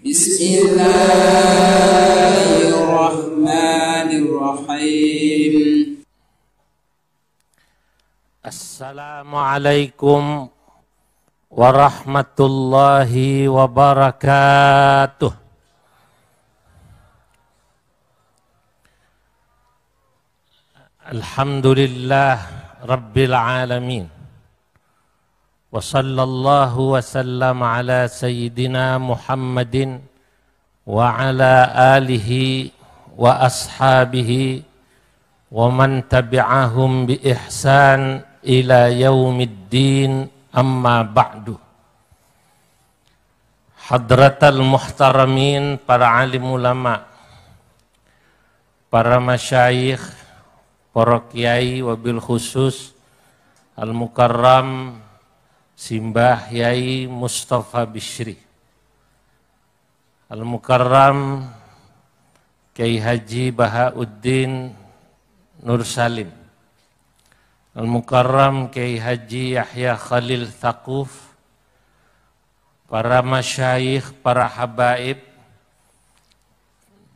Bismillahirrahmanirrahim. Assalamualaikum warahmatullahi wabarakatuh. Alhamdulillah Rabbil alamin. Wa sallallahu wa sallam ala sayyidina Muhammadin wa ala alihi wa ashabihi wa man tabi'ahum bi ihsan ila yaumiddin, amma ba'du. Hadratal muhtaramin, para alim ulama, para masyayikh, para kiai, wabil khusus al-mukarram Simbah Yai Mustafa Bishri, al-mukarram Kiai Haji Bahauddin Nur Salim, al-mukarram Kiai Haji Yahya Khalil Thaquf, para masyayikh, para habaib,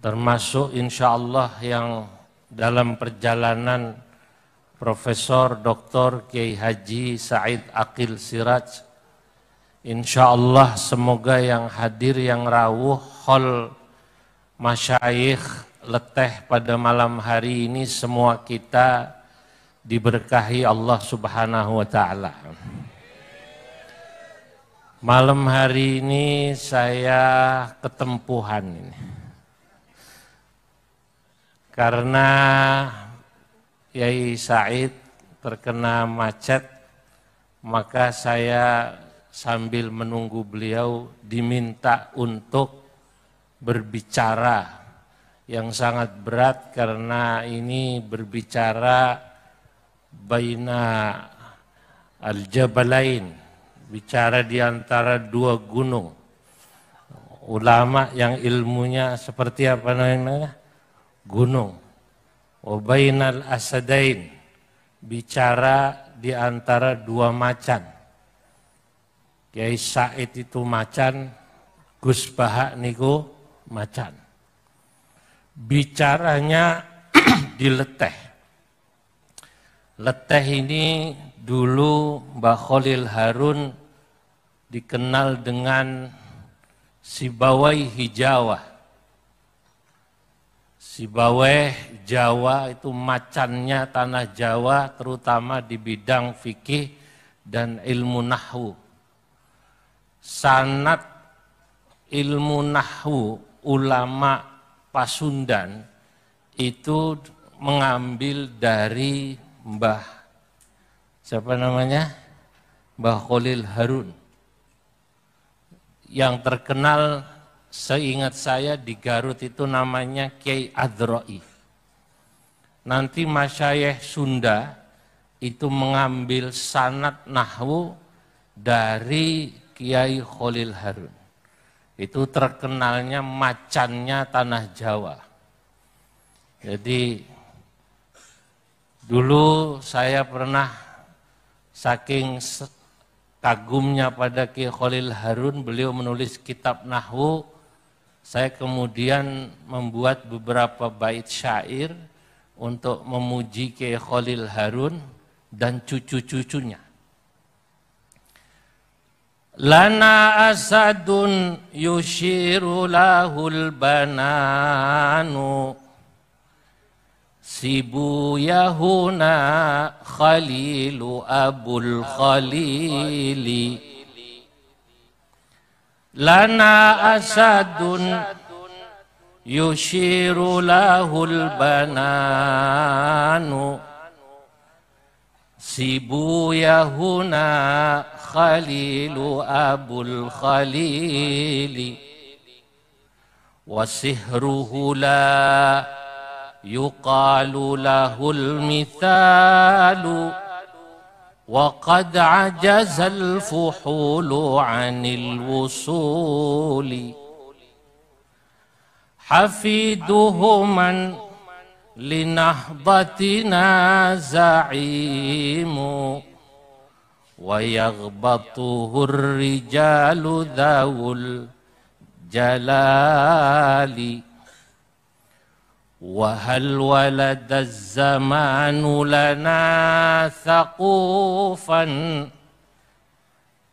termasuk insyaallah yang dalam perjalanan Profesor Dr. Kiai Haji Said Aqil Siraj. Insyaallah semoga yang hadir, yang rawuh, hol masyayikh leteh pada malam hari ini, semua kita diberkahi Allah Subhanahu wa Ta'ala. Malam hari ini saya ketempuhan ini, karena Yai Said terkena macet, maka saya sambil menunggu beliau diminta untuk berbicara yang sangat berat, karena ini berbicara baina al-jabalain, bicara di antara dua gunung. Ulama yang ilmunya seperti apa namanya? Gunung. Wabainal asadain, bicara di antara dua macan. Kiai Said itu macan, Gus Bahak niku macan. Bicaranya dileteh. Leteh ini dulu Mbah Khalil Harun dikenal dengan Sibawai Hijawah. Sibawai Jawa itu macannya tanah Jawa, terutama di bidang fikih dan ilmu nahwu. Sanad ilmu nahwu ulama Pasundan itu mengambil dari Mbah, siapa namanya? Mbah Khalil Harun. Yang terkenal seingat saya di Garut itu namanya Kiai Adroi. Nanti masyayikh Sunda itu mengambil sanad nahwu dari Kiai Khalil Harun. Itu terkenalnya macannya tanah Jawa. Jadi dulu saya pernah saking kagumnya pada Kiai Khalil Harun, beliau menulis kitab nahwu. Saya kemudian membuat beberapa bait syair untuk memuji Kiai Khalil Harun dan cucu-cucunya. Lana asadun yushiru lahul bananu, sibu yahuna khalilu abul khalili. Lana asadun yushiru lahul bananu, sibu yahuna khalilu abul khalili. Wasihruhu la yuqalu lahul mithalu, وقد عجز الفحول عن الوصول. حفيده من لنهضتنا زعيم، ويغبطه الرجال ذو jalali wa hal walada zamanu lana thaqufan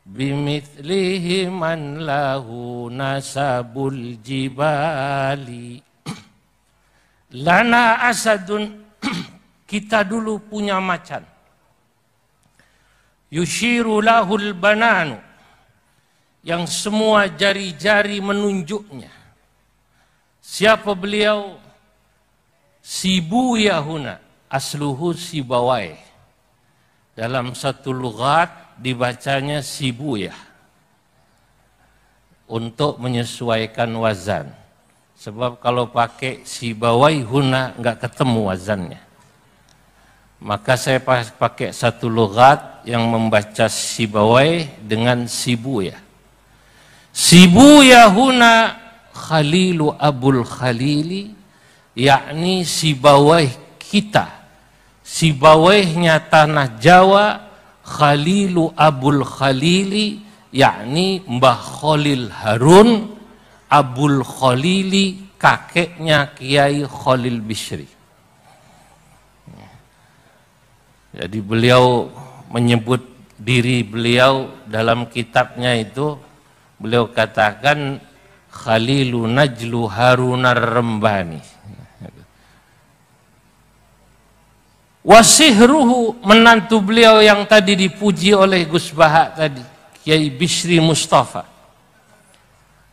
bimithlihi man lahu nasabul jibali. Lana asadun, kita dulu punya macan. Yushiru lahul bananu, yang semua jari-jari menunjuknya. Siapa beliau? Sibuya huna, asluhu sibawai. Dalam satu lughat dibacanya sibuya untuk menyesuaikan wazan. Sebab kalau pakai sibawai huna nggak ketemu wazannya. Maka saya pakai satu lughat yang membaca sibawai dengan sibuya. Sibuya huna khalilu abul khalili, yakni sibawai kita, sibawainya tanah Jawa, khalilu abul khalili, yakni Mbah Khalil Harun, abul khalili kakeknya Kiai Khalil Bishri. Jadi beliau menyebut diri beliau dalam kitabnya itu, beliau katakan Khalilu Najlu Harunar Rembani. Wasihruhu, menantu beliau yang tadi dipuji oleh Gus Bahak tadi, Kiai Bishri Mustafa.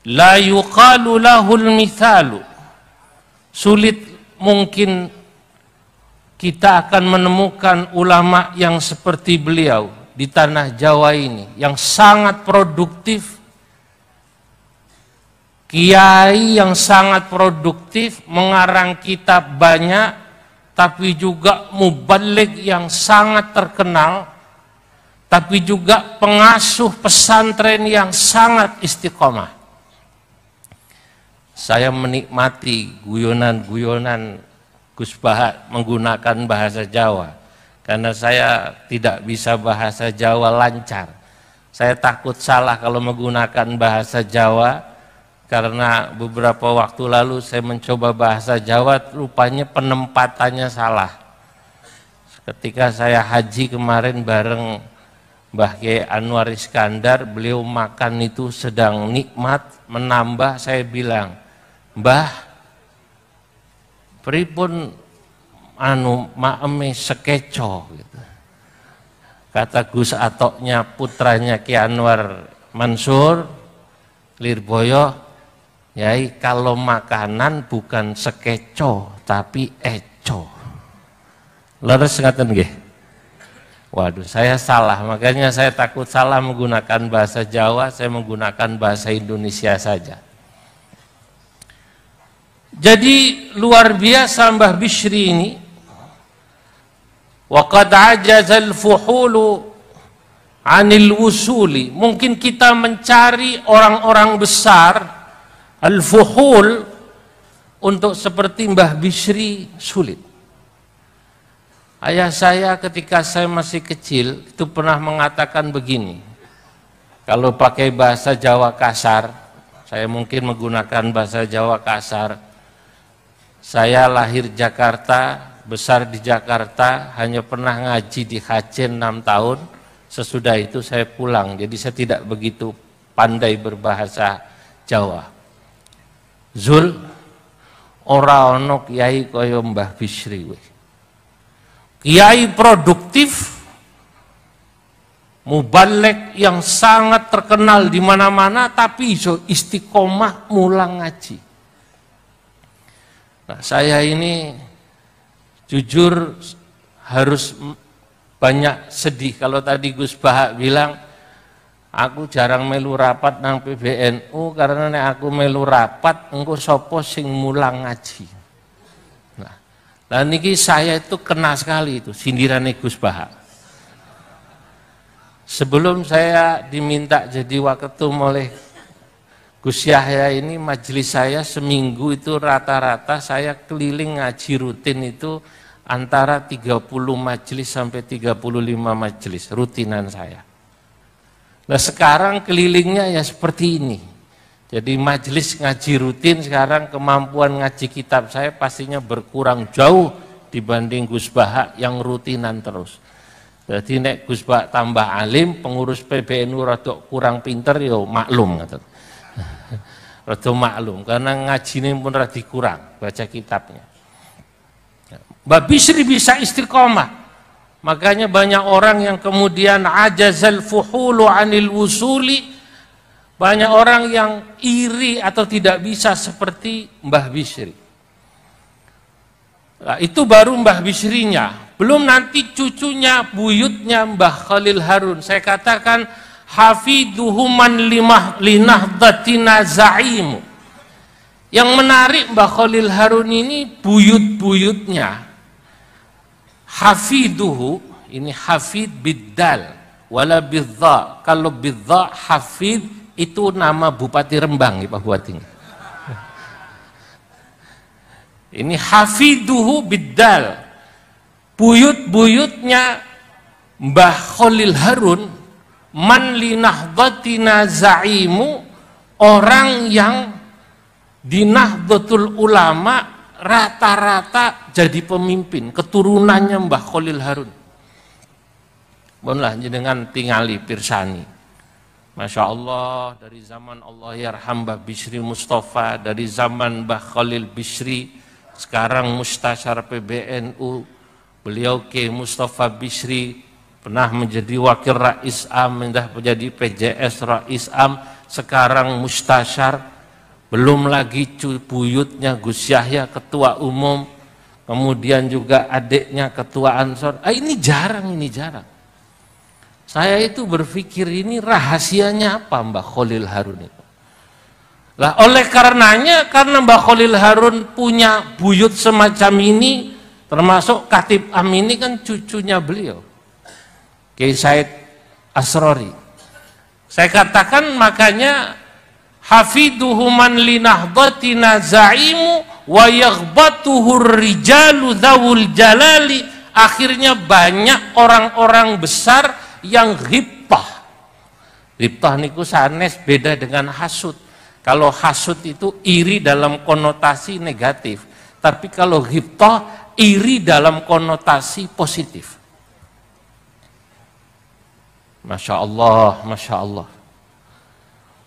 La yuqalu lahul mithalu, sulit mungkin kita akan menemukan ulama yang seperti beliau di tanah Jawa ini, yang sangat produktif, kiai yang sangat produktif, mengarang kitab banyak, tapi juga mubaligh yang sangat terkenal, tapi juga pengasuh pesantren yang sangat istiqomah. Saya menikmati guyonan-guyonan Gus Bahak menggunakan bahasa Jawa, karena saya tidak bisa bahasa Jawa lancar. Saya takut salah kalau menggunakan bahasa Jawa, karena beberapa waktu lalu saya mencoba bahasa Jawa, rupanya penempatannya salah. Ketika saya haji kemarin bareng Mbah Kiai Anwar Iskandar, beliau makan itu sedang nikmat, menambah, saya bilang, Mbah, pripun maeme sekeco gitu. Kata Gus Atoknya, putranya Ki Anwar Mansur Lirboyo, Yai, kalau makanan bukan sekeco tapi eco. Leres ngaten nggih? Waduh, saya salah, makanya saya takut salah menggunakan bahasa Jawa, saya menggunakan bahasa Indonesia saja. Jadi luar biasa Mbah Bishri ini. Wa qad ajazal fuhulu anil wusuli. Mungkin kita mencari orang-orang besar al-fuhul untuk seperti Mbah Bishri sulit. Ayah saya ketika saya masih kecil itu pernah mengatakan begini. Kalau pakai bahasa Jawa kasar, saya mungkin menggunakan bahasa Jawa kasar. Saya lahir Jakarta, besar di Jakarta, hanya pernah ngaji di Hajen 6 tahun, sesudah itu saya pulang, jadi saya tidak begitu pandai berbahasa Jawa. Zul, ora ono kiai kaya Mbah Bishri. Kiai produktif, mubaligh yang sangat terkenal di mana-mana, tapi istiqomah mulang ngaji. Nah, saya ini jujur harus banyak sedih. Kalau tadi Gus Bahak bilang, aku jarang melu rapat nang PBNU karena nek aku melu rapat engko sapa sing mulang ngaji. Nah, niki saya itu kena sekali itu sindirannya Gus Bahak. Sebelum saya diminta jadi waketum oleh Gus Yahya ini, majelis saya seminggu itu rata-rata saya keliling ngaji rutin itu antara 30 majelis sampai 35 majelis rutinan saya. Nah sekarang kelilingnya ya seperti ini. Jadi majelis ngaji rutin sekarang kemampuan ngaji kitab saya pastinya berkurang jauh dibanding Gus Baha yang rutinan terus. Jadi nek Gus Baha tambah alim, pengurus PBNU rada kurang pinter yo maklum kata. Rada maklum karena ngajine pun rada kurang baca kitabnya. Mbak Bisri bisa istiqomah. Makanya banyak orang yang kemudian ajazal fuhulu anil wusuli. Banyak orang yang iri atau tidak bisa seperti Mbah Bisri. Nah, itu baru Mbah Bisrinya. Belum nanti cucunya, buyutnya Mbah Khalil Harun. Saya katakan hafiduhu man linahdatina za'imu. Yang menarik Mbah Khalil Harun ini buyut-buyutnya. Hafiduhu, ini hafid biddal, wala bidza. Kalau bidza hafid itu nama Bupati Rembang ya Pak Bupati. Ini hafiduhu biddal. Buyut-buyutnya Mbah Khalil Harun man linahdatina za'imu, orang yang di Nahdlatul Ulama rata-rata jadi pemimpin, keturunannya Mbah Khalil Harun. Bonlah jenengan tingali pirsani. Masya Allah, dari zaman Allah yarham Mbah Bisri Mustafa, dari zaman Mbah Khalil Bisri, sekarang Mustasyar PBNU, beliau K. Mustafa Bisri, pernah menjadi Wakil Rais Am, menjadi PJS Rais Am, sekarang Mustasyar, belum lagi buyutnya Gus Yahya Ketua Umum, kemudian juga adiknya Ketua Ansor. Ini jarang, ini jarang. Saya itu berpikir ini rahasianya apa Mbah Khalil Harun itu. Lah oleh karenanya, karena Mbah Khalil Harun punya buyut semacam ini, termasuk Khatib Am ini kan cucunya beliau, Kiai Said Asrori. Saya katakan makanya hafiduhu man linahdatina za'imu wa yaghbatuhur rijalu dzawul jalali. Akhirnya banyak orang-orang besar yang ghibtah. Ghibtah niku sanes beda dengan hasud. Kalau hasud itu iri dalam konotasi negatif, tapi kalau ghibtah iri dalam konotasi positif. Masya Allah, Masya Allah.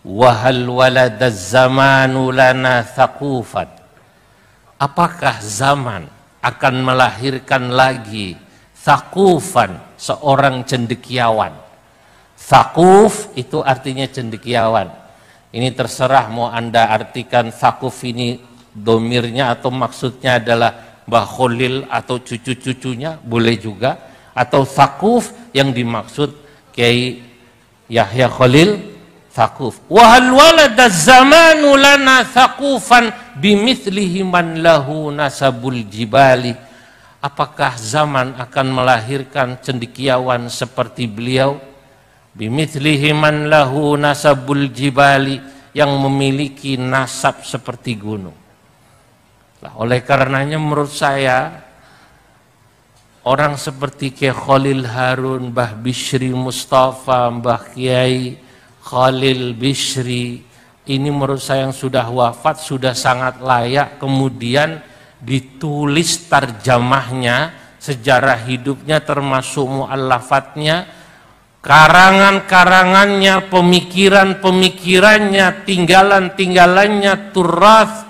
Wahal waladaz zamanu lana thaqufan. Apakah zaman akan melahirkan lagi thaqufan, seorang cendekiawan. Thaquf itu artinya cendekiawan. Ini terserah mau Anda artikan thaquf ini domirnya atau maksudnya adalah Mbah Khalil atau cucu-cucunya, boleh juga. Atau thaquf yang dimaksud Kiai Yahya Khalil thaquf. Wahal waladaz zamanu lana thaqufan bimithlihi man lahu nasabul jibali. Apakah zaman akan melahirkan cendekiawan seperti beliau? Bimithlihi man lahu nasabul jibali, yang memiliki nasab seperti gunung. Nah, oleh karenanya menurut saya orang seperti Kiai Khalil Harun, Mbah Bisri Mustafa, Mbah Kiai Khalil Bisri, ini menurut saya yang sudah wafat sudah sangat layak kemudian ditulis tarjamahnya, sejarah hidupnya termasuk mu'allafatnya, karangan-karangannya, pemikiran-pemikirannya, tinggalan-tinggalannya,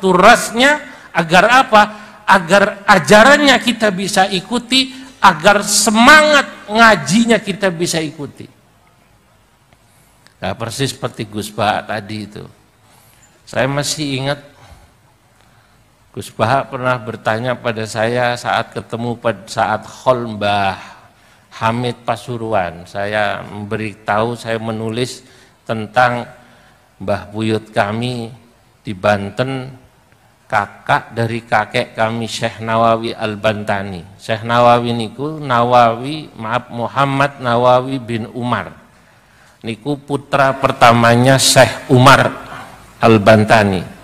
turasnya, agar apa? Agar ajarannya kita bisa ikuti, agar semangat ngajinya kita bisa ikuti. Nah, persis seperti Gus Baha tadi itu. Saya masih ingat Gus Baha pernah bertanya pada saya saat ketemu pada saat khol Mbah Hamid Pasuruan. Saya memberitahu, saya menulis tentang Mbah Buyut kami di Banten, kakak dari kakek kami Syekh Nawawi Al-Bantani. Syekh Nawawi niku Muhammad Nawawi bin Umar. Niku putra pertamanya Syekh Umar Al-Bantani.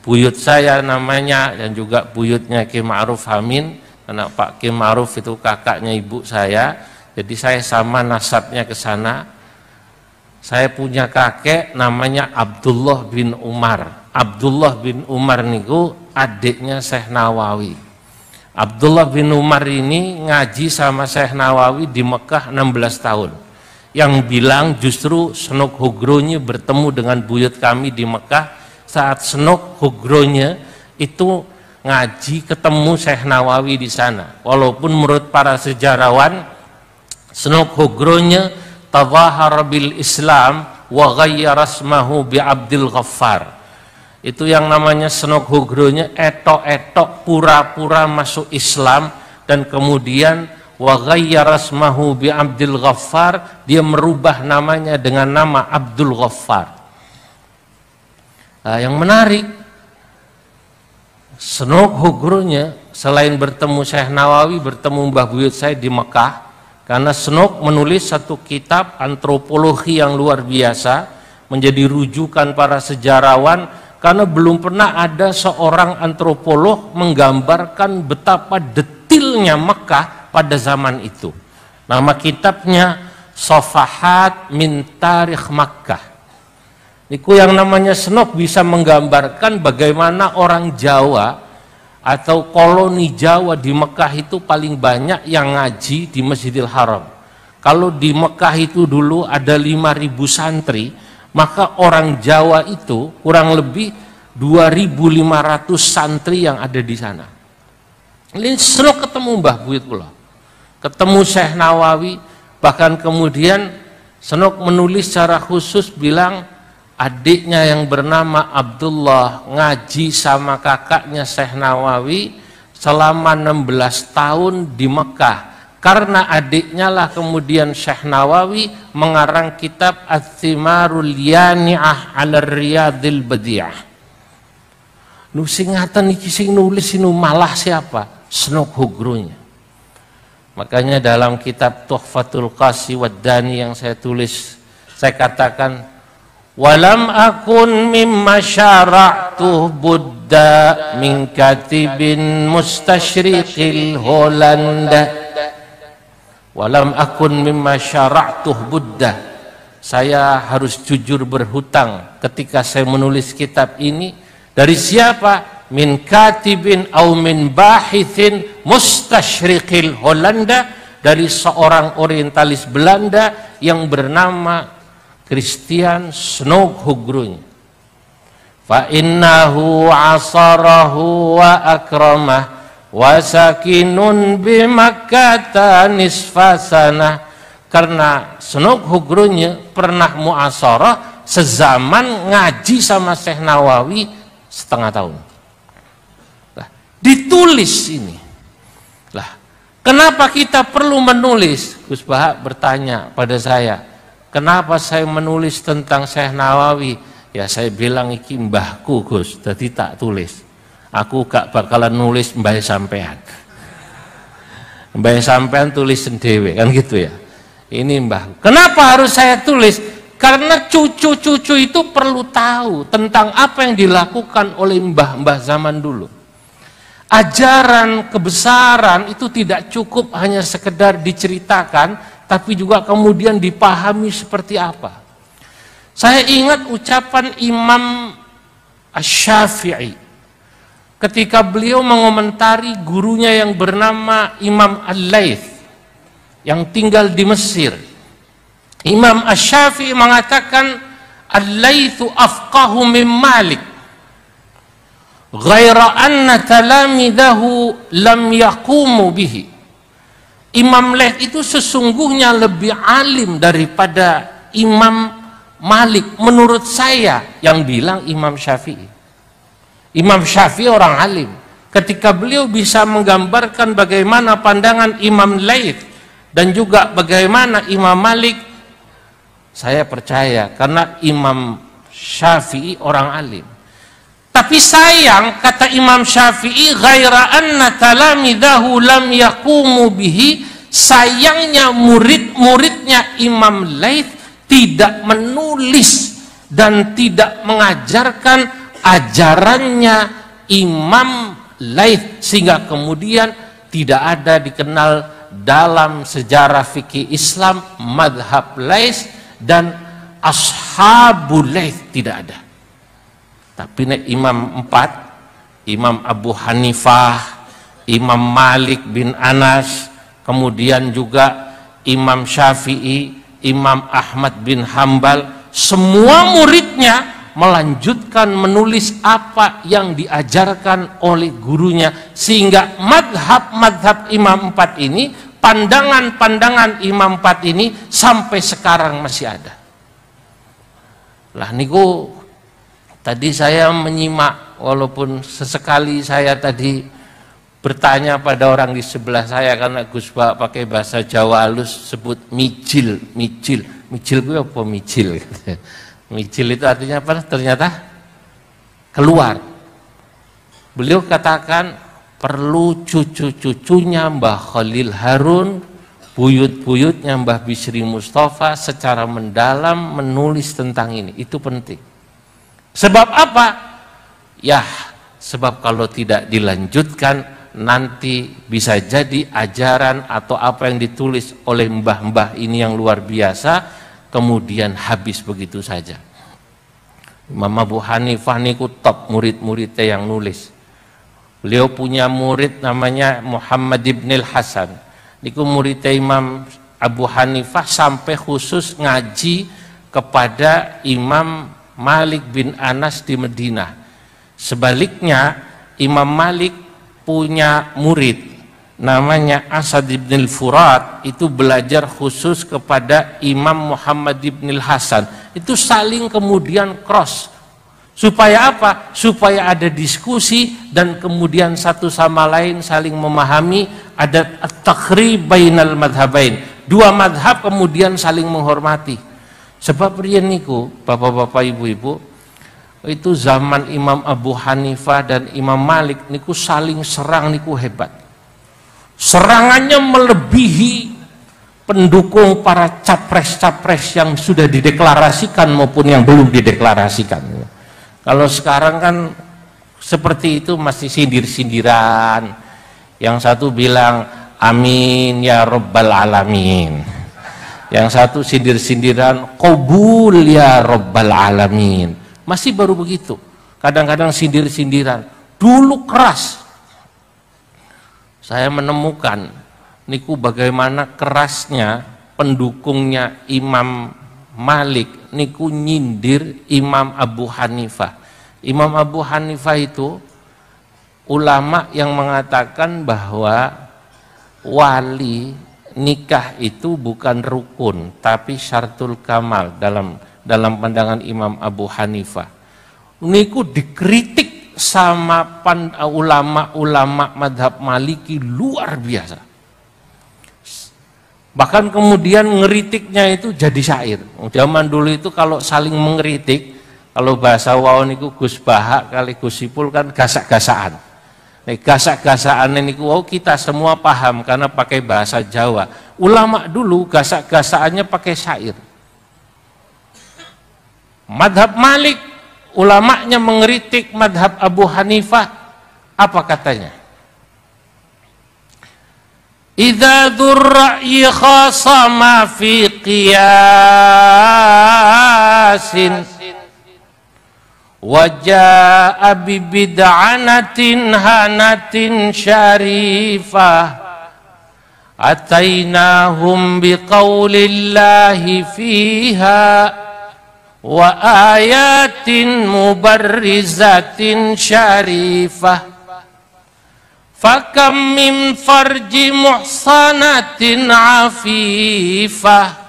Buyut saya namanya dan juga buyutnya Ki Ma'ruf Amin, karena Pak Ki Ma'ruf itu kakaknya ibu saya, jadi saya sama nasabnya ke sana. Saya punya kakek namanya Abdullah bin Umar. Abdullah bin Umar niku adiknya Syekh Nawawi. Abdullah bin Umar ini ngaji sama Syekh Nawawi di Mekah 16 tahun. Yang bilang justru Senok Hogronya bertemu dengan buyut kami di Mekah saat Senok Hogronya itu ngaji ketemu Syekh Nawawi di sana. Walaupun menurut para sejarawan Senok Hogronya tadhahara bil Islam wa ghayyara ismahu bi Abdul Ghaffar. Itu yang namanya Senok Hogronya etok-etok pura-pura masuk Islam dan kemudian wa ghayyara ismahu bi Abdul Ghaffar, dia merubah namanya dengan nama Abdul Ghaffar. Nah, yang menarik Senok Hogronya selain bertemu Syekh Nawawi bertemu Mbah Buyut saya di Mekah. Karena Senok menulis satu kitab antropologi yang luar biasa, menjadi rujukan para sejarawan, karena belum pernah ada seorang antropolog menggambarkan betapa detilnya Mekah pada zaman itu. Nama kitabnya Safahat min Tarikh Makkah. Niku yang namanya Senok bisa menggambarkan bagaimana orang Jawa atau koloni Jawa di Mekah itu paling banyak yang ngaji di Masjidil Haram. Kalau di Mekah itu dulu ada 5.000 santri, maka orang Jawa itu kurang lebih 2.500 santri yang ada di sana. Ini Senok ketemu Mbah Buyut kula, ketemu Syekh Nawawi, bahkan kemudian Senok menulis secara khusus bilang adiknya yang bernama Abdullah ngaji sama kakaknya Syekh Nawawi selama 16 tahun di Mekah. Karena adiknya lah kemudian Syekh Nawawi mengarang kitab Ats-Tsimarul Yani'ah 'ala Riyadil Badi'ah. Nu sing ngaten iki sing nulis ini malah siapa? Senok Hogronya. Makanya dalam kitab Tuhfatul Qasi wad Dani yang saya tulis, saya katakan walam akun mimma syara'tuh Buddha min katibin mustashriqil Holanda. Walam akun mimma syara'tuh Buddha. Saya harus jujur berhutang ketika saya menulis kitab ini. Dari siapa? Min katibin au min bahithin mustashriqil Holanda, dari seorang orientalis Belanda yang bernama Christian Senok Hogronya. Fa innahu asarahu wa akramah wa sakinun bi Makkah nisfa sanah. Karena Senok Hogronya pernah muasarah sezaman ngaji sama Syekh Nawawi setengah tahun. Lah, ditulis ini. Lah, kenapa kita perlu menulis? Gus Bahak bertanya pada saya, kenapa saya menulis tentang Syekh Nawawi? Ya saya bilang iki mbahku Gus, jadi tak tulis. Aku gak bakalan nulis mbah sampean. Mbah sampean tulis sendiri kan gitu ya. Ini mbah. Kenapa harus saya tulis? Karena cucu-cucu itu perlu tahu tentang apa yang dilakukan oleh mbah-mbah zaman dulu. Ajaran kebesaran itu tidak cukup hanya sekedar diceritakan, tapi juga kemudian dipahami seperti apa. Saya ingat ucapan Imam Asy-Syafi'i ketika beliau mengomentari gurunya yang bernama Imam Al-Laits yang tinggal di Mesir. Imam Asy-Syafi'i mengatakan Al-Laitsu afqahu min Malik ghaira anna talamidahu lam yaqumu bihi. Imam Laits itu sesungguhnya lebih alim daripada Imam Malik menurut saya, yang bilang Imam Syafi'i. Imam Syafi'i orang alim. Ketika beliau bisa menggambarkan bagaimana pandangan Imam Laits dan juga bagaimana Imam Malik, saya percaya karena Imam Syafi'i orang alim. Tapi sayang, kata Imam Syafi'i, ghaira anna talamidahu lam yaqumu bihi, sayangnya murid-muridnya Imam Laits tidak menulis dan tidak mengajarkan ajarannya Imam Laits, sehingga kemudian tidak ada dikenal dalam sejarah fikih Islam madhab Laits dan Ashabul Laits tidak ada. Tapi nek imam 4, Imam Abu Hanifah, Imam Malik bin Anas, kemudian juga Imam Syafi'i, Imam Ahmad bin Hambal, semua muridnya melanjutkan menulis apa yang diajarkan oleh gurunya, sehingga madhab-madhab Imam 4 ini, pandangan-pandangan Imam 4 ini sampai sekarang masih ada. Lah niku tadi saya menyimak, walaupun sesekali saya tadi bertanya pada orang di sebelah saya, karena Gus Ba pakai bahasa Jawa halus sebut mijil. Mijil itu apa mijil? Mijil itu artinya apa? Ternyata keluar. Beliau katakan perlu cucu-cucunya Mbah Khalil Harun, buyut-buyutnya Mbah Bisri Mustafa secara mendalam menulis tentang ini. Itu penting. Sebab apa? Ya, sebab kalau tidak dilanjutkan nanti bisa jadi ajaran atau apa yang ditulis oleh mbah-mbah ini yang luar biasa kemudian habis begitu saja. Imam Abu Hanifah niku top murid-muridnya yang nulis. Beliau punya murid namanya Muhammad ibn al-Hasan. Niku muridnya Imam Abu Hanifah sampai khusus ngaji kepada Imam Malik bin Anas di Madinah. Sebaliknya Imam Malik punya murid namanya Asad ibn al-Furat, itu belajar khusus kepada Imam Muhammad ibn al-Hasan. Itu saling kemudian cross. Supaya apa? Supaya ada diskusi dan kemudian satu sama lain saling memahami, ada at-taqrib bainal madhabain. Dua madhab kemudian saling menghormati. Sebab riyen niku, bapak-bapak, ibu-ibu, itu zaman Imam Abu Hanifah dan Imam Malik niku saling serang niku hebat. Serangannya melebihi pendukung para capres-capres yang sudah dideklarasikan maupun yang belum dideklarasikan. Kalau sekarang kan seperti itu masih sindir-sindiran. Yang satu bilang amin ya rabbal alamin. Yang satu sindir-sindiran qabul ya rabbal alamin. Masih baru begitu, kadang-kadang sindir-sindiran. Dulu keras. Saya menemukan niku bagaimana kerasnya pendukungnya Imam Malik niku nyindir Imam Abu Hanifah. Imam Abu Hanifah itu ulama yang mengatakan bahwa wali nikah itu bukan rukun tapi syartul kamal dalam pandangan Imam Abu Hanifah. Niku dikritik sama ulama-ulama madhab Maliki luar biasa. Bahkan kemudian ngeritiknya itu jadi syair. Zaman dulu itu kalau saling mengeritik, kalau bahasa wau niku Gus Bahak kali Gus Sipul kan gasak-gasaan. Nek gasak-gasaan niku wau kita semua paham karena pakai bahasa Jawa. Ulama dulu gasak-gasaannya pakai syair. Madhab Malik, ulamanya mengeritik madhab Abu Hanifah, apa katanya? Idza dzurra'i khasama fi qiyasin wa jaa'a bi bid'anatin hanatin syarifah atainahum bi qaulillahi fiha wa ayatin mubarrizatin syarifah fakam min farji muhsanatin afifah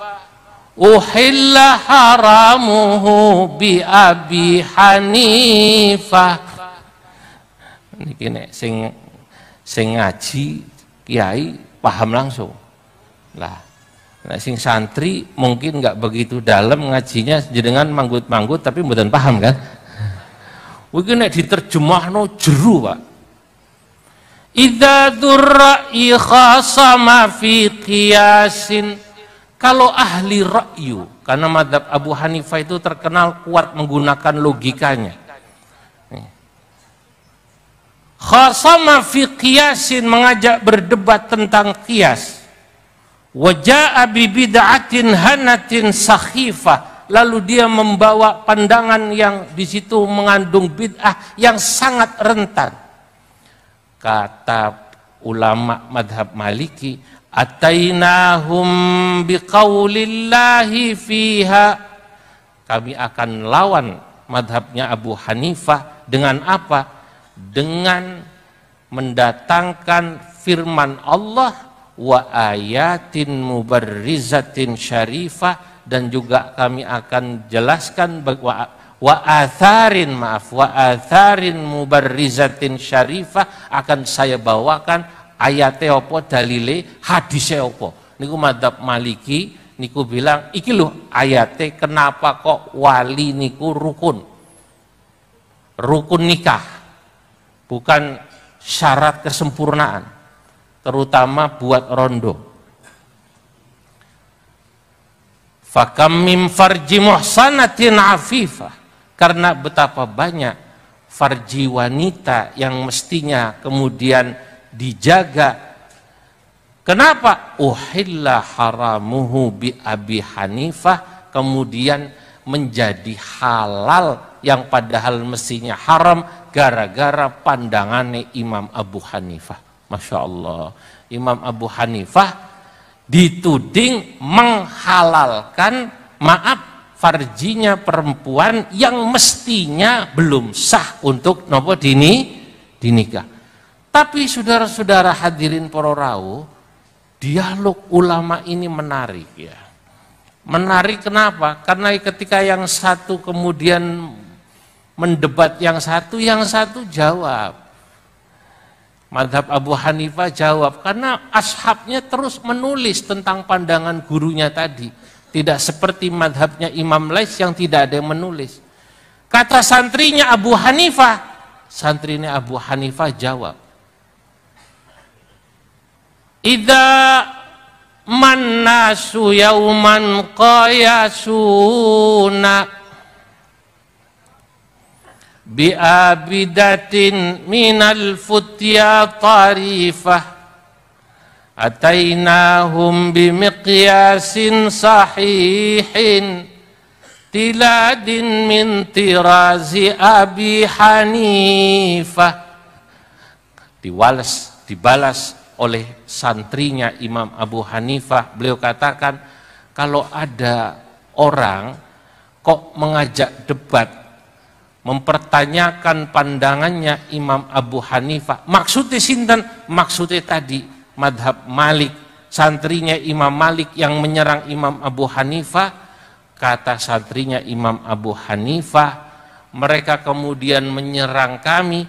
uhilla haramuhu bi Abi Hanifah. Niki nek sing ngaji kiai paham langsung lah. Nah, sing santri mungkin nggak begitu dalam ngajinya, jenengan manggut-manggut tapi mboten paham kan? Mungkin nek diterjemahno jeru, Pak. Idza dzurra'i khasama fi qiyasin. Kalau ahli ra'yu, karena mazhab Abu Hanifah itu terkenal kuat menggunakan logikanya. Khasama fi qiyasin, mengajak berdebat tentang qiyas. Waja'a bi bid'atin hanatin sakhifah, lalu dia membawa pandangan yang di situ mengandung bid'ah yang sangat rentan. Kata ulama madhab Maliki, atainahum biqaulillahi fiha, kami akan lawan madhabnya Abu Hanifah dengan apa? Dengan mendatangkan firman Allah wa ayatin mubarrizatin syarifah, dan juga kami akan jelaskan wa atharin mubarrizatin syarifah, akan saya bawakan ayate opo, dalile, hadise opo. Niku madhab Maliki niku bilang iki lho ayate kenapa kok wali niku rukun nikah, bukan syarat kesempurnaan, terutama buat rondo. Fakam mim farji muhsanatin afifah, karena betapa banyak farji wanita yang mestinya kemudian dijaga. Kenapa? Uhilla haramuhu bi Abi Hanifah, kemudian menjadi halal yang padahal mestinya haram gara-gara pandangannya Imam Abu Hanifah. Masya Allah, Imam Abu Hanifah dituding menghalalkan, maaf, farjinya perempuan yang mestinya belum sah untuk nopo dinikah. Tapi saudara-saudara hadirin para rawuh, dialog ulama ini menarik ya. Menarik kenapa? Karena ketika yang satu kemudian mendebat yang satu jawab. Madhab Abu Hanifah jawab, karena ashabnya terus menulis tentang pandangan gurunya tadi. Tidak seperti madhabnya Imam Lais yang tidak ada yang menulis. Kata santrinya Abu Hanifah jawab, idza mannasu yauman qayasuna bi'abidatin minal futya tarifah, atainahum bimiqyasin sahihin tiladin min tirazi Abi Hanifah. Dibalas oleh santrinya Imam Abu Hanifah, beliau katakan, kalau ada orang kok mengajak debat, mempertanyakan pandangannya Imam Abu Hanifah, maksudnya sinten? Maksudnya tadi madhab Malik, santrinya Imam Malik yang menyerang Imam Abu Hanifah. Kata santrinya Imam Abu Hanifah, mereka kemudian menyerang kami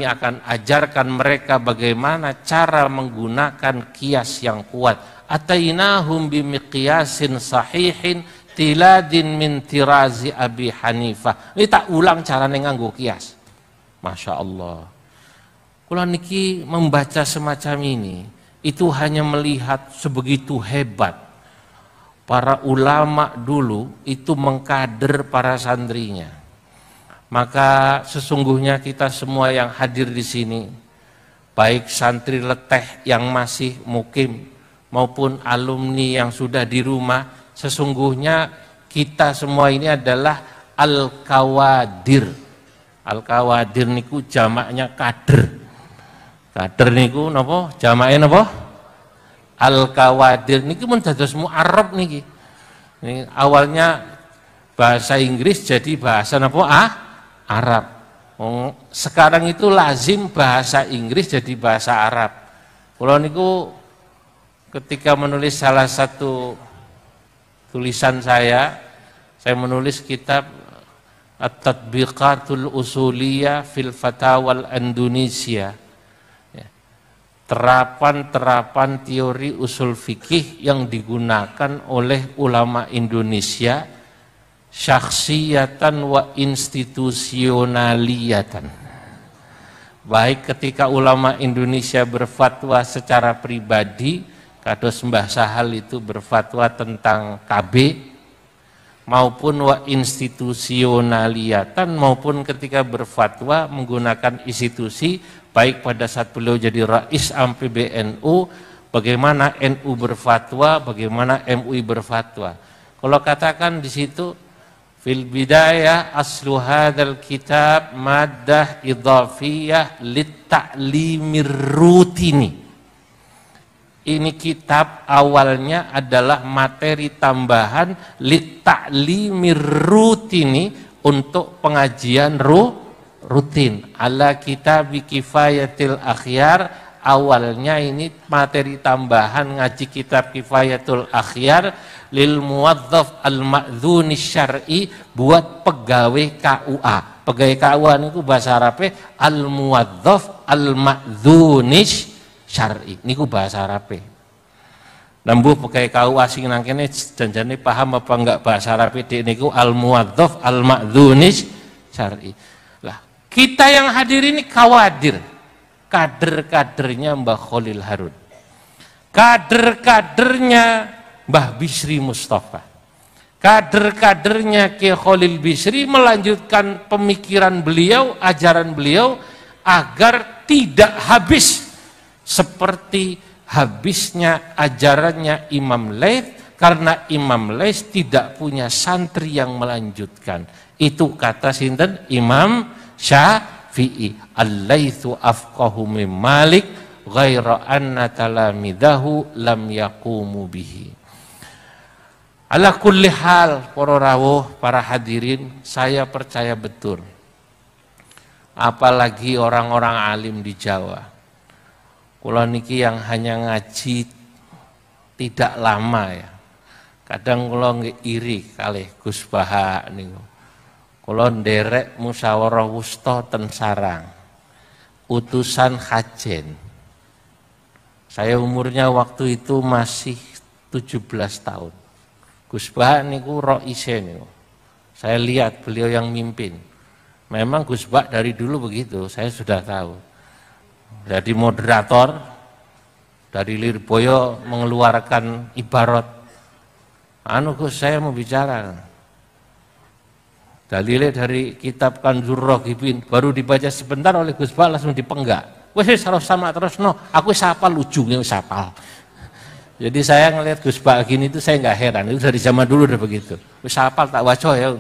akan ajarkan mereka bagaimana cara menggunakan kias yang kuat. Atainahum bimiqyasin sahihin tiladin min tirazi Abi Hanifah. Ini tak ulang caranya nganggo kias. Masya Allah. Kula niki membaca semacam ini, itu hanya melihat sebegitu hebat para ulama dulu itu mengkader para santrinya. Maka sesungguhnya kita semua yang hadir di sini, baik santri leteh yang masih mukim maupun alumni yang sudah di rumah, sesungguhnya kita semua ini adalah al-kawadir. Al-kawadir niku jamaknya kader. Kader niku napa? Jamaknya napa? Al-kawadir niki mun dados mu'arrab niki. Ini awalnya bahasa Inggris jadi bahasa napa? Arab. Sekarang itu lazim bahasa Inggris jadi bahasa Arab. Kula niku ketika menulis salah satu tulisan saya menulis kitab At-Tatbiqatul Usuliyah fil Fatawal Indonesia, terapan-terapan teori usul fikih yang digunakan oleh ulama Indonesia syakhsiyatan wa institusionaliyatan. Baik ketika ulama Indonesia berfatwa secara pribadi, kados Mbah Sahal itu berfatwa tentang KB, maupun wa institusionaliyatan, maupun ketika berfatwa menggunakan institusi, baik pada saat beliau jadi Rais AM PBNU, bagaimana NU berfatwa, bagaimana MUI berfatwa. Kalau katakan di situ Fil bidayah aslu hadzal kitab maddah idhafiyah lit-ta'limir rutini. Ini kitab awalnya adalah materi tambahan lit-ta'limir rutini untuk pengajian rutin. Ala kitab kifayatil akhyar, awalnya ini materi tambahan ngaji kitab Kifayatul Akhyar lil muwadzaf al-ma'dzuni syar'i, buat pegawai KUA. Pegawai KUA itu bahasa Arabnya al-muwadzaf al-ma'dzuni syar'i. Niku bahasa Arabnya. Nambuh pegawai KUA sing nang kene janjane paham apa enggak bahasa Arab niku al-muwadzaf al-ma'dzuni syar'i. Lah, kita yang hadir ini kawadir, kader-kadernya Mbah Khalil Harun, kader-kadernya Mbah Bisri Mustafa, kader-kadernya Kiai Khalil Bisri melanjutkan pemikiran beliau, ajaran beliau agar tidak habis seperti habisnya ajarannya Imam Laits, karena Imam Laits tidak punya santri yang melanjutkan. Itu kata sinten? Imam Syafi'i, al-Laitsu afqahu min Malik ghaira anna talamidahu lam yaqumu bihi. Ala kulli hal, para rawuh, para hadirin, saya percaya betul, apalagi orang-orang alim di Jawa, kula niki yang hanya ngaji tidak lama ya, kadang kula nggih iri kalih Gus Baha niku. Kula nderek musyawarah wusta ten Sarang, utusan Khajen. Saya umurnya waktu itu masih 17 tahun. Gus Baha niku roise niku. Saya lihat beliau yang mimpin. Memang Gus Baha dari dulu begitu, saya sudah tahu. Jadi moderator dari Lirboyo mengeluarkan ibarat, anu Gus, saya mau bicara. Dalile dari kitab Kanzur Raghibin baru dibaca sebentar oleh Gus Baha langsung dipenggak. Wes harus sama terus no, aku sapal ujungnya sapal. Jadi saya ngelihat Gus Baha gini itu saya nggak heran, itu dari zaman dulu udah begitu. Wes sapal tak waco ya.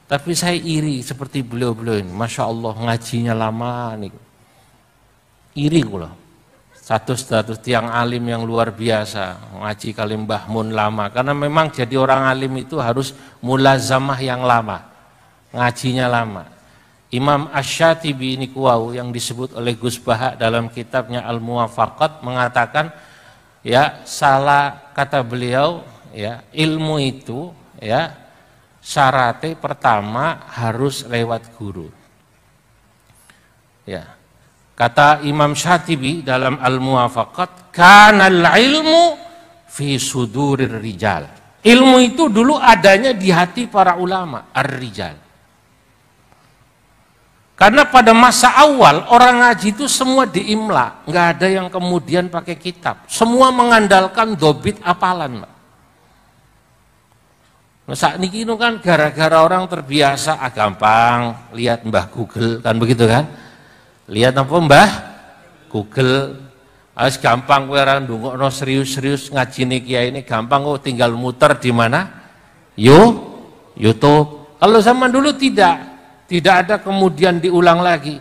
Tapi saya iri seperti beliau-beliau ini, masya Allah ngajinya lama nih. Iri kula. Status tiang alim yang luar biasa, ngaji kali Mbah Mun lama, karena memang jadi orang alim itu harus mulazamah yang lama, ngajinya lama. Imam Asy-Syatibi ini kuau yang disebut oleh Gus Baha dalam kitabnya Al-Muwafaqat mengatakan, ya salah kata beliau, ya ilmu itu ya syaratnya pertama harus lewat guru. Ya. Kata Imam Syatibi dalam Al-Muwafaqat, kanal ilmu fi sudurir rijal. Ilmu itu dulu adanya di hati para ulama, ar-rijal. Karena pada masa awal orang ngaji itu semua diimla, nggak ada yang kemudian pakai kitab. Semua mengandalkan dobit apalan. Nah, saat ini kan gara-gara orang terbiasa, gampang lihat Mbah Google kan begitu kan? Lihat apa Mbah Google, harus gampang kowe ora ndongakno serius-serius ngajine kiai ini gampang kok, tinggal muter di mana? YouTube. Kalau zaman dulu tidak ada kemudian diulang lagi.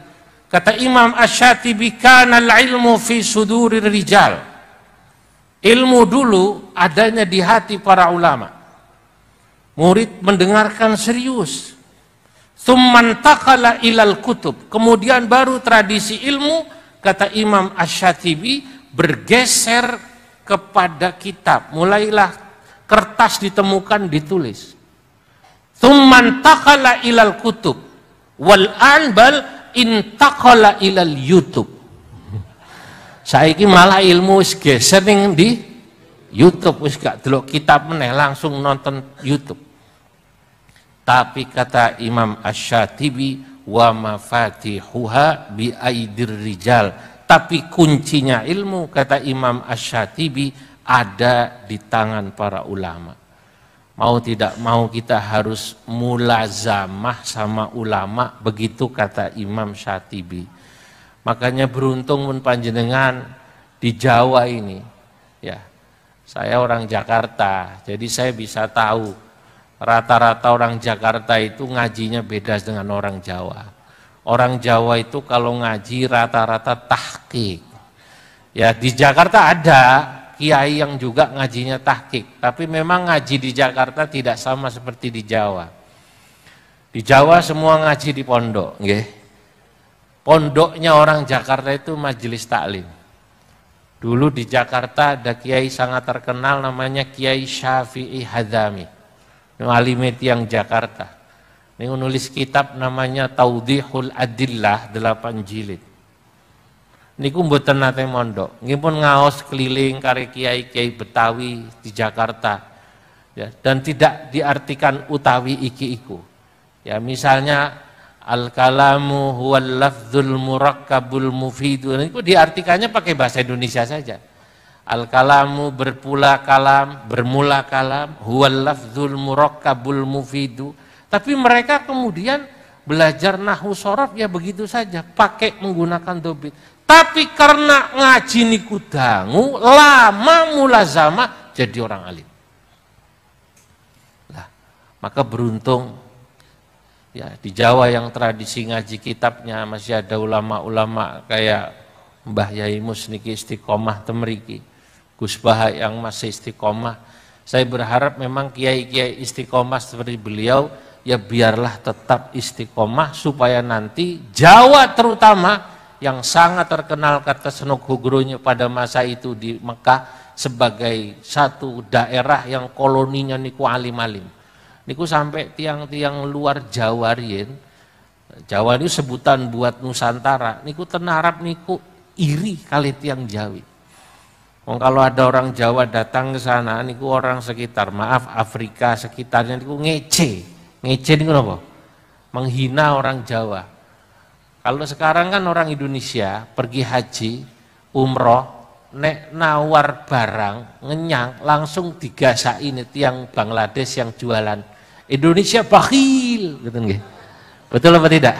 Kata Imam Asy-Syatibi, kanal ilmu fi sudurir rijal. Ilmu dulu adanya di hati para ulama. Murid mendengarkan serius. Tsumman taqala ilal kutub, kemudian baru tradisi ilmu, kata Imam Asy-Syatibi, bergeser kepada kitab. Mulailah kertas ditemukan, ditulis. Tsumman taqala ilal kutub wal anbal intaqala ilal YouTube. Saiki malah ilmu wis geser ning di YouTube, wis gak delok kitab meneh, langsung nonton YouTube. Tapi kata Imam Asy-Syatibi, wa mafatihuha bi aidir rijal. Tapi kuncinya ilmu, kata Imam Asy-Syatibi, ada di tangan para ulama. Mau tidak mau kita harus mulazamah sama ulama, begitu kata Imam Syatibi. Makanya beruntung pun panjenengan di Jawa ini. Ya, saya orang Jakarta, jadi saya bisa tahu rata-rata orang Jakarta itu ngajinya beda dengan orang Jawa. Orang Jawa itu kalau ngaji rata-rata tahqiq. Ya di Jakarta ada kiai yang juga ngajinya tahqiq, tapi memang ngaji di Jakarta tidak sama seperti di Jawa. Di Jawa semua ngaji di pondok, nggih. Pondoknya orang Jakarta itu majelis taklim. Dulu di Jakarta ada kiai sangat terkenal namanya Kiai Syafi'i Hadzami. Alim yang Jakarta. Ini nulis kitab namanya Taudhihul Adillah 8 jilid. Niku mboten nate mondok. Nggih pun ngaos keliling kare kiai-kiai Betawi di Jakarta. Ya, dan tidak diartikan utawi iki-iku. Ya, misalnya al-kalamu huwal lafdzul murakkabul mufidu. Itu diartikannya pakai bahasa Indonesia saja. Al-kalamu bermula kalam, huwal lafdzul murakkabul mufidu. Tapi mereka kemudian belajar nahwu shorof ya begitu saja, pakai menggunakan dobit. Tapi karena ngaji niku dangu, lama mulazamah jadi orang alim. Nah, maka beruntung ya di Jawa yang tradisi ngaji kitabnya masih ada ulama-ulama kayak Mbah Yai Musniki istiqomah temeriki, Gus Baha yang masih istiqomah. Saya berharap memang kiai-kiai istiqomah seperti beliau ya biarlah tetap istiqomah supaya nanti Jawa terutama yang sangat terkenal kata Senok Hugro pada masa itu di Mekah sebagai satu daerah yang koloninya niku alim-alim. Niku sampai tiang-tiang luar Jawa rien. Jawa ini sebutan buat Nusantara. Niku tenarap niku iri kali tiang Jawi. Kalau ada orang Jawa datang ke sana, niku orang sekitar, maaf Afrika sekitarnya niku ngece. Ngece niku apa? Menghina orang Jawa. Kalau sekarang kan orang Indonesia pergi haji, umroh, nek nawar barang, ngenyang, langsung digasai ini tiang Bangladesh yang jualan. Indonesia bakhil, gitu nggih. Betul apa tidak?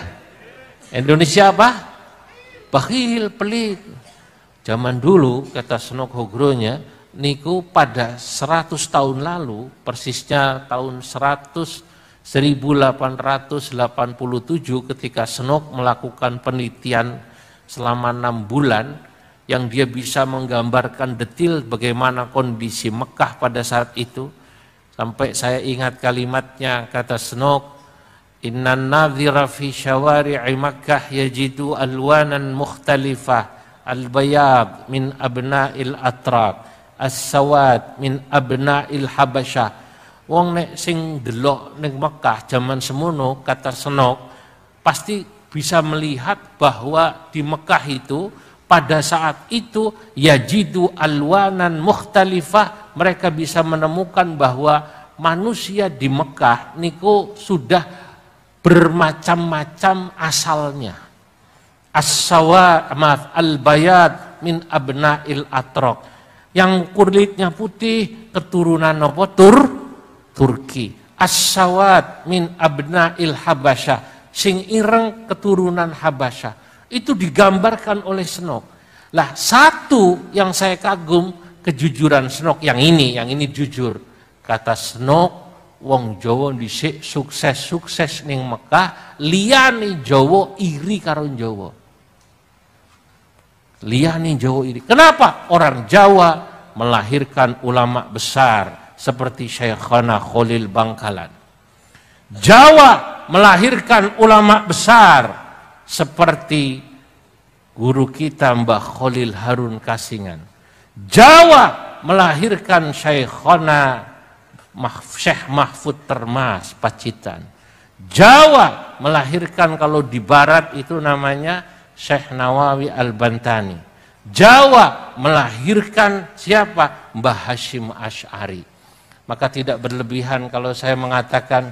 Indonesia apa? Bakhil, pelit. Zaman dulu kata Senok Hogronya, niku pada 100 tahun lalu, persisnya tahun 1887 ketika Senok melakukan penelitian selama 6 bulan yang dia bisa menggambarkan detil bagaimana kondisi Mekah pada saat itu. Sampai saya ingat kalimatnya kata Senok, innan nadhira fi syawari'i Makkah yajidu alwanan mukhtalifah, al-bayad min abna'il atrak, as-sawad min abna'il habasyah. Wong nek sing delok ning Mekah zaman semono kata Senok pasti bisa melihat bahwa di Mekah itu pada saat itu yajidu alwanan mukhtalifah, mereka bisa menemukan bahwa manusia di Mekah niku sudah bermacam-macam asalnya. As-sawa maaf al-bayad min abna'il atraq. Yang kulitnya putih keturunan apa? Turki. As-sawad min abna'il habasyah, sing ireng keturunan Habasyah. Itu digambarkan oleh Senok. Lah satu yang saya kagum kejujuran Senok yang ini jujur. Kata Senok, wong Jawa dhisik sukses ning Mekah, liyane Jawa iri karo Jawa. Liyane Jawa iri. Kenapa? Orang Jawa melahirkan ulama besar seperti Syekhana Khalil Bangkalan. Jawa melahirkan ulama besar seperti guru kita Mbah Khalil Harun Kasingan. Jawa melahirkan Syekhana Syekh Mahfud Termas Pacitan. Jawa melahirkan kalau di barat itu namanya Syekh Nawawi Al-Bantani. Jawa melahirkan siapa? Mbah Hashim Asy'ari. Maka tidak berlebihan kalau saya mengatakan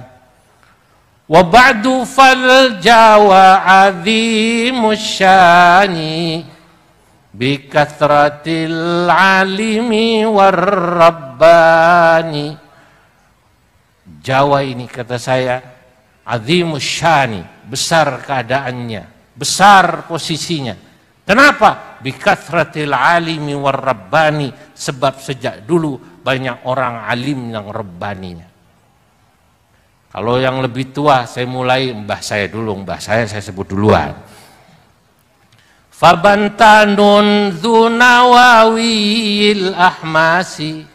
wa ba'du fal Jawa azimus syani bi kathratil alimi war rabbani. Jawa ini kata saya azimus syani, besar keadaannya, besar posisinya. Kenapa? Bi kathratil alimi war rabbani, sebab sejak dulu banyak orang alim yang rabbaninya. Kalau yang lebih tua, saya mulai mbah saya dulu, mbah saya sebut duluan. Fabantanun dzunawawil ahmasi.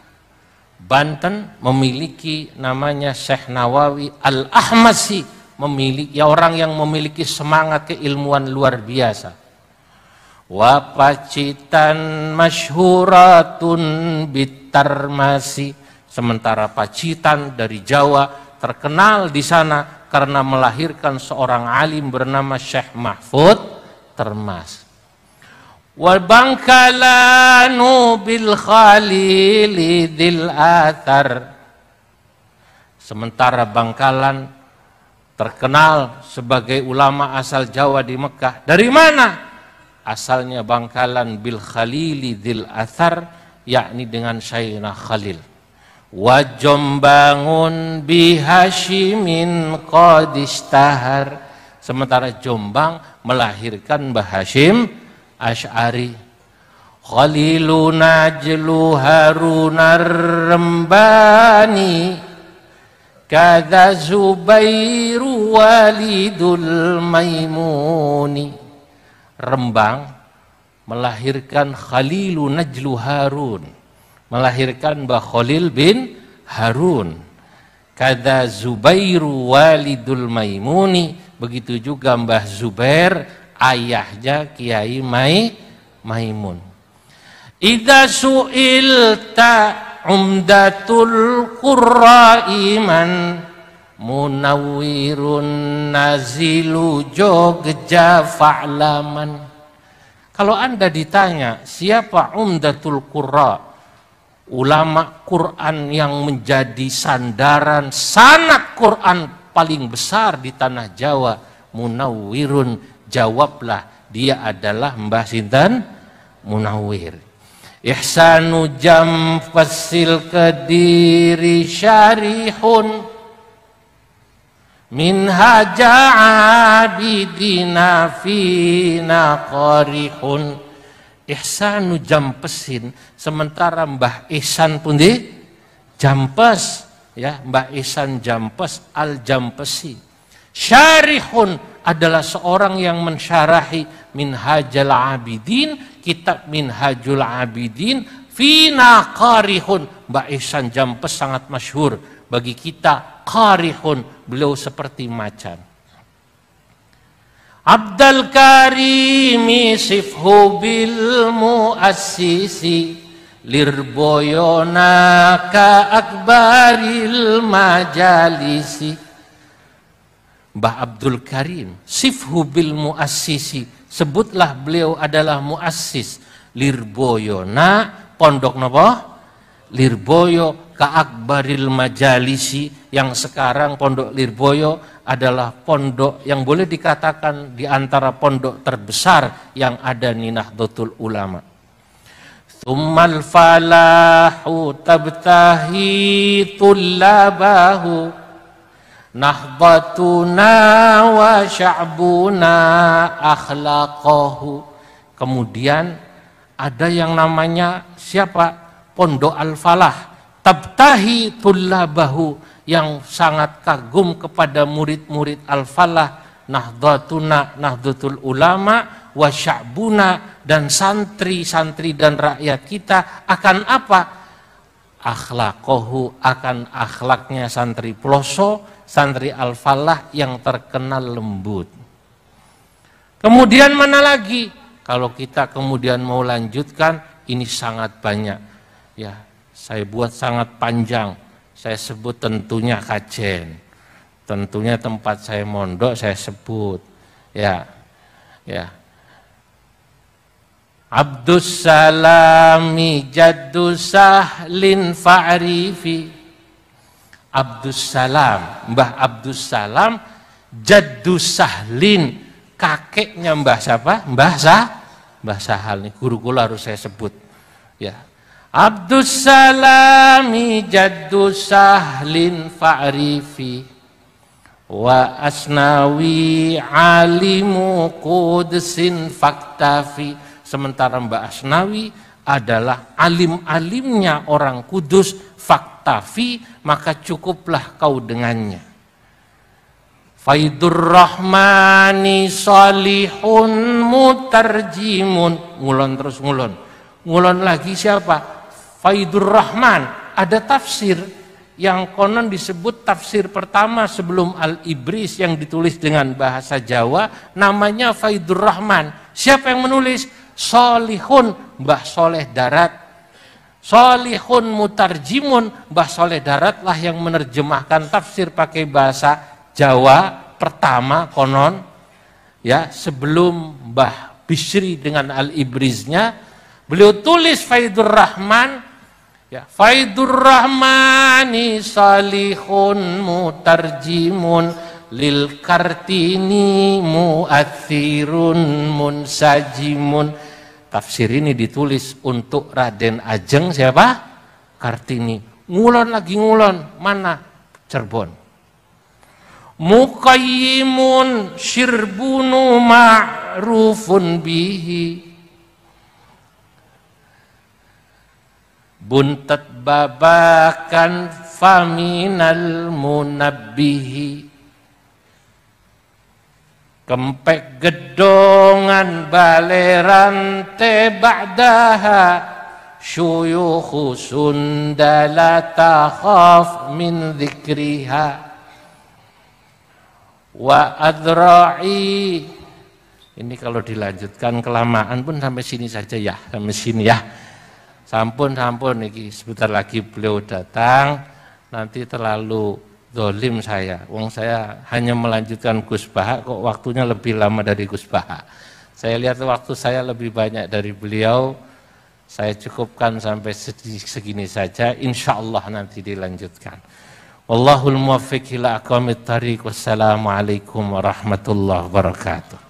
Banten memiliki namanya Syekh Nawawi Al-Ahmasi, memiliki orang yang memiliki semangat keilmuan luar biasa. Wa Pacitan masyhuratun bitarmasi, sementara Pacitan dari Jawa terkenal di sana karena melahirkan seorang alim bernama Syekh Mahfud Termas. Wa Bangkalanu bil Khalili dzil athar, sementara Bangkalan terkenal sebagai ulama asal Jawa di Mekah. Dari mana asalnya Bangkalan? Bil Khalili dzil athar, yakni dengan Sayyidina Khalil. Wa Jombangun bi Hasyimin qad istahar, sementara Jombang melahirkan Mbah Hasyim Asy'ari. Khalilu najlu Harunar Rembani, kada Zubairu walidul Maimuni. Rembang melahirkan Khalilu Najlu Harun, melahirkan Mbah Khalil bin Harun. Kada Zubairu walidul Maimuni, begitu juga Mbah Zubair ayahnya Kiai Maimun. Idza su'ilta umdatul qurra'iman, munawwirun nazilu Jogja fa'laman. Kalau Anda ditanya siapa umdatul qurra, ulama Quran yang menjadi sandaran sanad Quran paling besar di tanah Jawa, munawwirun, jawablah dia adalah Mbah Sinten Munawwir. Ihsanu jam fasil Kediri syarihun, min haja abidina fina qarihun. Ihsanu Jampesin, sementara Mbah Ihsan pun di Jampes, ya, Mbah Ihsan Jampes Al-Jampesi. Syarihun adalah seorang yang mensyarahi Minhajul Abidin, kitab Minhajul Abidin, fina qarihun. Mbah Ihsan Jampes sangat masyhur bagi kita, qarihun, beliau seperti macan. Abdul Karimi sifhu bil muassisi, lirboyona ka akbaril majalisi. Mbah Abdul Karim sifhu bil muassisi, sebutlah beliau adalah muassis. Lirboyona, pondok napa? Lirboyo ka akbaril majalisi, yang sekarang pondok Lirboyo adalah pondok yang boleh dikatakan di antara pondok terbesar yang ada di Nahdlatul Ulama. Tsummal falahu tabtahi tullabahu, nahdhatuna wa sya'buna akhlaqahu. Kemudian ada yang namanya siapa? Pondok Al-Falah, tabtahi tullabahu, yang sangat kagum kepada murid-murid Al-Falah. Nahdhatuna, Nahdlatul Ulama, wa sya'buna, dan santri-santri dan rakyat kita akan apa? Akhlaqahu, akan akhlaknya santri Ploso, santri Al-Falah yang terkenal lembut. Kemudian mana lagi? Kalau kita kemudian mau lanjutkan, ini sangat banyak. Ya, saya buat sangat panjang. Saya sebut tentunya kajen. Tentunya tempat saya mondok saya sebut. Ya. Ya. Abdus Salami Jaddus Sahlin Fa'rifi. Abdus Salam, Mbah Abdus Salam Jaddus Sahlin, kakeknya Mbah siapa? Mbah Sahal, nih guru kula harus saya sebut. Ya. Abdus Salami Jaddus Sahlin Fa'rifi, wa Asnawi alimu Qudsin faktafi. Sementara Mbah Asnawi adalah alim-alimnya orang Kudus, faktafi, maka cukuplah kau dengannya. Faidur Rahmani salihun mutarjimun. Ngulon terus ngulon. Ngulon lagi siapa? Faidur Rahman. Ada tafsir yang konon disebut tafsir pertama sebelum Al-Ibris yang ditulis dengan bahasa Jawa, namanya Faidur Rahman. Siapa yang menulis? Solihun, Mbah Soleh Darat. Solihun mutarjimun, Mbah Soleh Darat lah yang menerjemahkan tafsir pakai bahasa Jawa pertama konon, ya, sebelum Mbah Bisri dengan Al-Ibriznya. Beliau tulis Faidur Rahman, ya, Faidur Rahmani salihun mutarjimun lil kartini muathirun munsajimun. Tafsir ini ditulis untuk Raden Ajeng siapa? Kartini. Ngulon lagi ngulon, mana? Cirebon. Muqayyimun syirbunu ma'rufun bihi. Buntat babakan faminal munabbihi. Kempek gedongan baleran te ba'daha syuyukhu Sunda la takhaf min dzikriha wa adra'i. Ini kalau dilanjutkan kelamaan pun sampai sini saja ya, sampai sini ya. Sampun iki sebentar lagi beliau datang, nanti terlalu dolim saya. Wong saya hanya melanjutkan Gus Baha kok waktunya lebih lama dari Gus Baha. Saya lihat waktu saya lebih banyak dari beliau. Saya cukupkan sampai segini saja. Insya Allah nanti dilanjutkan. Wallahul muwaffiq ila aqwamit thariq. Wassalamualaikum warahmatullahi wabarakatuh.